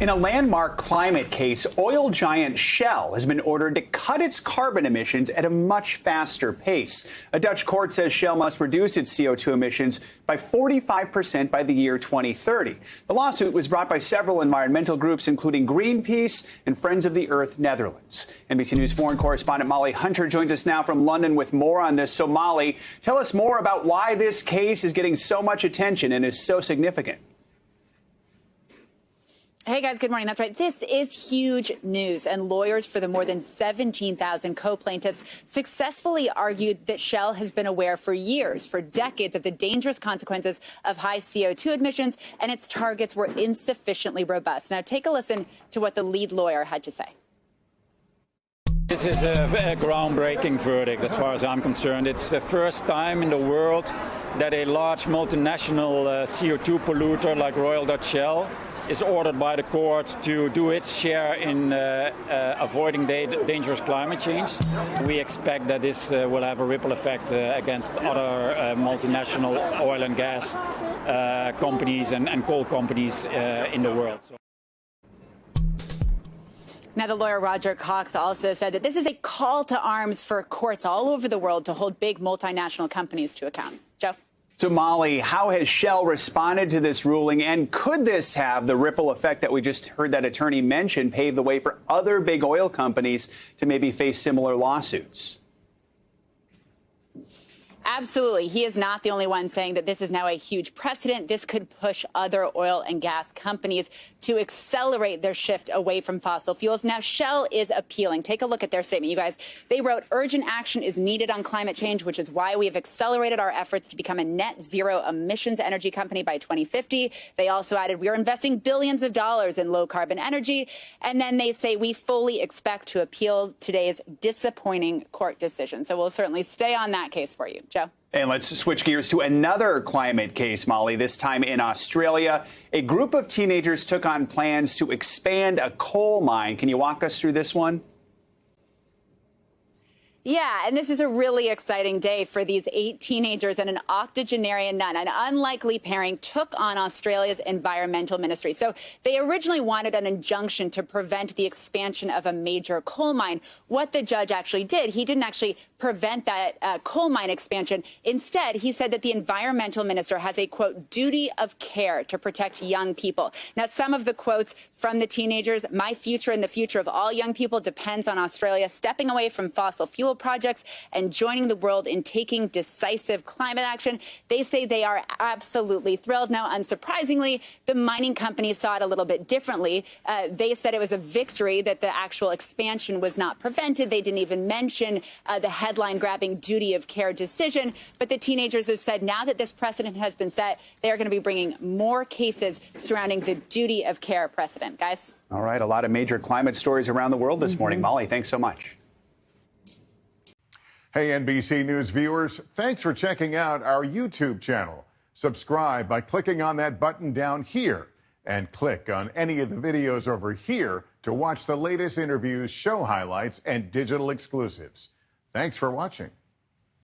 In a landmark climate case, oil giant Shell has been ordered to cut its carbon emissions at a much faster pace. A Dutch court says Shell must reduce its CO2 emissions by 45% by the year 2030. The lawsuit was brought by several environmental groups, including Greenpeace and Friends of the Earth Netherlands. NBC News foreign correspondent Molly Hunter joins us now from London with more on this. So, Molly, tell us more about why this case is getting so much attention and is so significant. Hey, guys, good morning. That's right. This is huge news. And lawyers for the more than 17,000 co-plaintiffs successfully argued that Shell has been aware for years, for decades, of the dangerous consequences of high CO2 emissions, and its targets were insufficiently robust. Now, take a listen to what the lead lawyer had to say. This is a groundbreaking verdict as far as I'm concerned. It's the first time in the world that a large multinational CO2 polluter like Royal Dutch Shell is ordered by the court to do its share in avoiding dangerous climate change. We expect that this will have a ripple effect against other multinational oil and gas companies and coal companies in the world. Now, the lawyer Roger Cox also said that this is a call to arms for courts all over the world to hold big multinational companies to account. Joe? So, Molly, how has Shell responded to this ruling, and could this have the ripple effect that we just heard that attorney mention, pave the way for other big oil companies to maybe face similar lawsuits? Absolutely. He is not the only one saying that this is now a huge precedent. This could push other oil and gas companies to accelerate their shift away from fossil fuels. Now, Shell is appealing. Take a look at their statement, you guys. They wrote, "Urgent action is needed on climate change, which is why we have accelerated our efforts to become a net zero emissions energy company by 2050. They also added, "We are investing billions of dollars in low carbon energy." And then they say, "We fully expect to appeal today's disappointing court decision." So we'll certainly stay on that case for you. Joe? And let's switch gears to another climate case, Molly, this time in Australia. A group of teenagers took on plans to expand a coal mine. Can you walk us through this one? Yeah, and this is a really exciting day for these 8 teenagers and an octogenarian nun. An unlikely pairing took on Australia's environmental ministry. So they originally wanted an injunction to prevent the expansion of a major coal mine. What the judge actually did, he didn't actually prevent that coal mine expansion. Instead, he said that the environmental minister has a, quote, duty of care to protect young people. Now, some of the quotes from the teenagers: "My future and the future of all young people depends on Australia stepping away from fossil fuel projects and joining the world in taking decisive climate action." They say they are absolutely thrilled. Now, unsurprisingly, the mining company saw it a little bit differently. They said it was a victory that the actual expansion was not prevented. They didn't even mention the headline-grabbing duty of care decision. But the teenagers have said now that this precedent has been set, they are going to be bringing more cases surrounding the duty of care precedent. Guys? All right. A lot of major climate stories around the world this morning. Molly, thanks so much. Hey, NBC News viewers, thanks for checking out our YouTube channel. Subscribe by clicking on that button down here and click on any of the videos over here to watch the latest interviews, show highlights, and digital exclusives. Thanks for watching.